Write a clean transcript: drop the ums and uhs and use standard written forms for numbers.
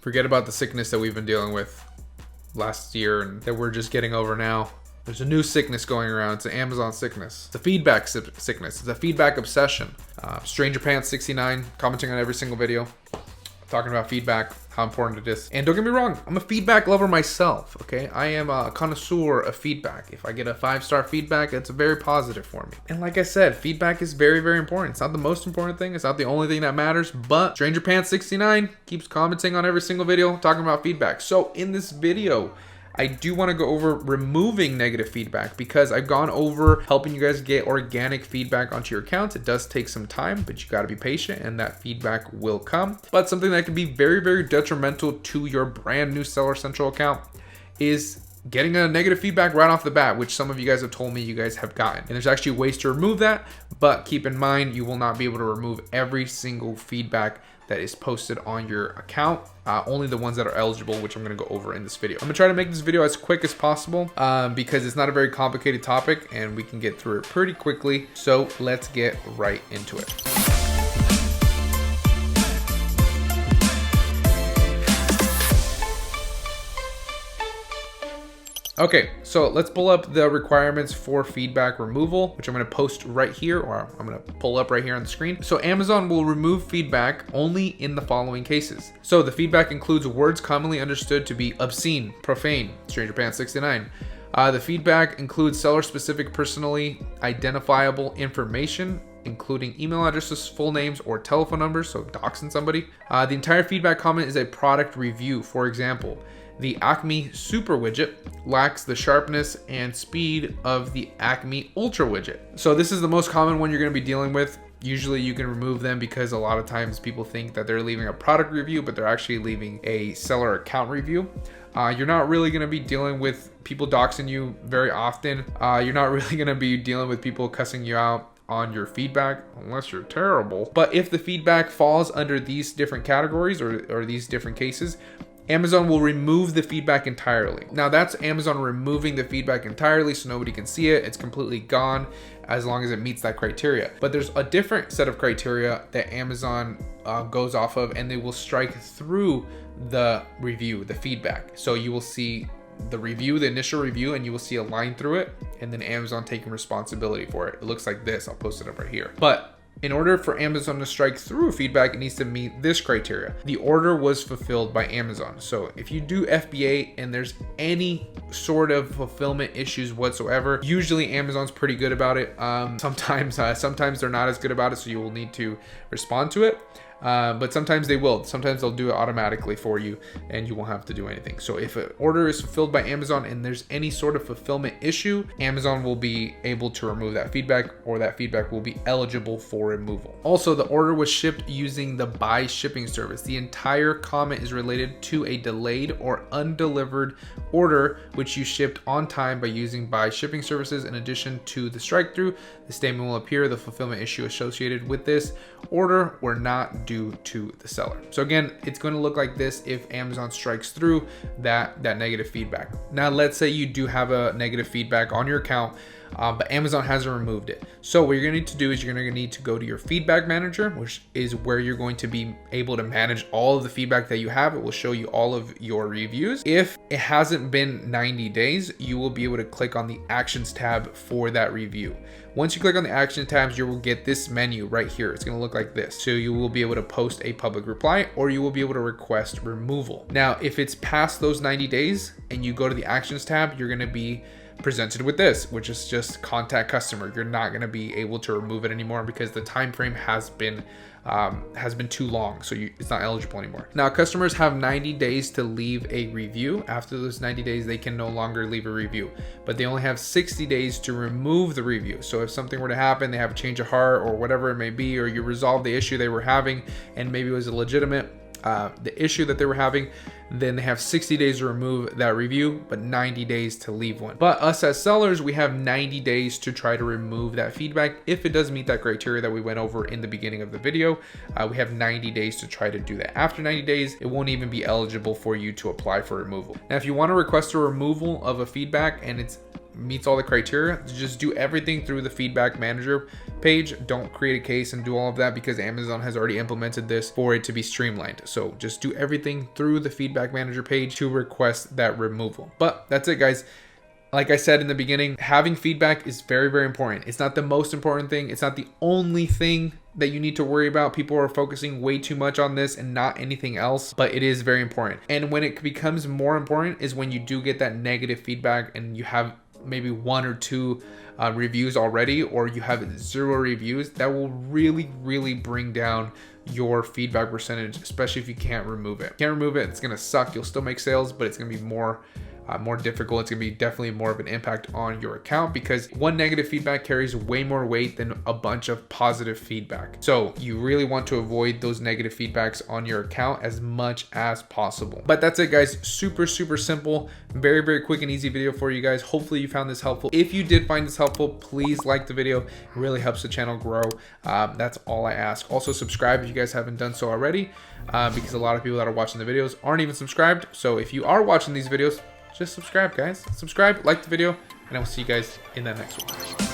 Forget about the sickness that we've been dealing with last year and that we're just getting over now. There's a new sickness going around. It's an Amazon sickness. It's a feedback sickness. It's a feedback obsession. Stranger Pants 69 commenting on every single video, talking about feedback, how important it is. And don't get me wrong, I'm a feedback lover myself, okay? I am a connoisseur of feedback. If I get a 5-star feedback, it's very positive for me. And like I said, feedback is very, very important. It's not the most important thing. It's not the only thing that matters, but Stranger Pants 69 keeps commenting on every single video, talking about feedback. So in this video, I do want to go over removing negative feedback because I've gone over helping you guys get organic feedback onto your accounts. It does take some time, but you got to be patient and that feedback will come. But something that can be very, very detrimental to your brand new Seller Central account is getting a negative feedback right off the bat, which some of you guys have told me you guys have gotten. And there's actually ways to remove that, but keep in mind, you will not be able to remove every single feedback that is posted on your account, only the ones that are eligible, which I'm gonna go over in this video. I'm gonna try to make this video as quick as possible because it's not a very complicated topic and we can get through it pretty quickly. So let's get right into it. Okay, so let's pull up the requirements for feedback removal, which I'm gonna post right here, or I'm gonna pull up right here on the screen. So Amazon will remove feedback only in the following cases. So the feedback includes words commonly understood to be obscene, profane, Stranger Pants 69. The feedback includes seller-specific personally identifiable information, including email addresses, full names, or telephone numbers, so doxing somebody. The entire feedback comment is a product review. For example, the Acme Super widget lacks the sharpness and speed of the Acme Ultra widget. So this is the most common one you're gonna be dealing with. Usually you can remove them because a lot of times people think that they're leaving a product review, but they're actually leaving a seller account review. You're not really gonna be dealing with people doxing you very often. You're not really gonna be dealing with people cussing you out on your feedback unless you're terrible. But if the feedback falls under these different categories or these different cases, Amazon will remove the feedback entirely. Now that's Amazon removing the feedback entirely so nobody can see it. It's completely gone as long as it meets that criteria. But there's a different set of criteria that Amazon goes off of, and they will strike through the review, the feedback. So you will see the review, the initial review, and you will see a line through it, and then Amazon taking responsibility for it. It looks like this. I'll post it up right here. But in order for Amazon to strike through feedback, it needs to meet this criteria. The order was fulfilled by Amazon. So if you do FBA and there's any sort of fulfillment issues whatsoever, usually Amazon's pretty good about it. Sometimes they're not as good about it, so you will need to respond to it. But sometimes they will. Sometimes they'll do it automatically for you and you won't have to do anything. So if an order is fulfilled by Amazon and there's any sort of fulfillment issue, Amazon will be able to remove that feedback, or that feedback will be eligible for removal. Also, the order was shipped using the buy shipping service. The entire comment is related to a delayed or undelivered order which you shipped on time by using buy shipping services. In addition to the strike through, the statement will appear the fulfillment issue associated with this order were not due to the seller. So again, it's going to look like this if Amazon strikes through that negative feedback. Now, let's say you do have a negative feedback on your account, but Amazon hasn't removed it. So what you're going to need to do is you're going to need to go to your feedback manager, which is where you're going to be able to manage all of the feedback that you have. It will show you all of your reviews. If it hasn't been 90 days, you will be able to click on the actions tab for that review. Once you click on the action tabs, you will get this menu right here. It's going to look like this. So you will be able to post a public reply, or you will be able to request removal. Now, if it's past those 90 days and you go to the actions tab, you're going to be presented with this, which is just contact customer. You're not going to be able to remove it anymore because the time frame has been too long, so it's not eligible anymore. Now, customers have 90 days to leave a review. After those 90 days, they can no longer leave a review, but they only have 60 days to remove the review. So if something were to happen, they have a change of heart or whatever it may be, or you resolve the issue they were having and maybe it was a legitimate the issue that they were having, then they have 60 days to remove that review, but 90 days to leave one. But us as sellers, we have 90 days to try to remove that feedback. If it does meet that criteria that we went over in the beginning of the video, we have 90 days to try to do that. After 90 days, it won't even be eligible for you to apply for removal. Now, if you want to request a removal of a feedback and it's meets all the criteria, just do everything through the feedback manager page. Don't create a case and do all of that because Amazon has already implemented this for it to be streamlined. So just do everything through the feedback manager page to request that removal. But that's it, guys. Like I said in the beginning, having feedback is very, very important. It's not the most important thing. It's not the only thing that you need to worry about. People are focusing way too much on this and not anything else, but it is very important. And when it becomes more important is when you do get that negative feedback and you have maybe 1 or 2 reviews already, or you have 0 reviews. That will really, really bring down your feedback percentage, especially if you can't remove it. Can't remove it, it's gonna suck. You'll still make sales, but it's gonna be more difficult. It's gonna be definitely more of an impact on your account because one negative feedback carries way more weight than a bunch of positive feedback. So you really want to avoid those negative feedbacks on your account as much as possible. But that's it, guys. Super, super simple, very, very quick and easy video for you guys. Hopefully you found this helpful. If you did find this helpful, please like the video. It really helps the channel grow. That's all I ask. Also subscribe if you guys haven't done so already, because a lot of people that are watching the videos aren't even subscribed. So if you are watching these videos, just subscribe, guys. Subscribe, like the video, and I will see you guys in that next one.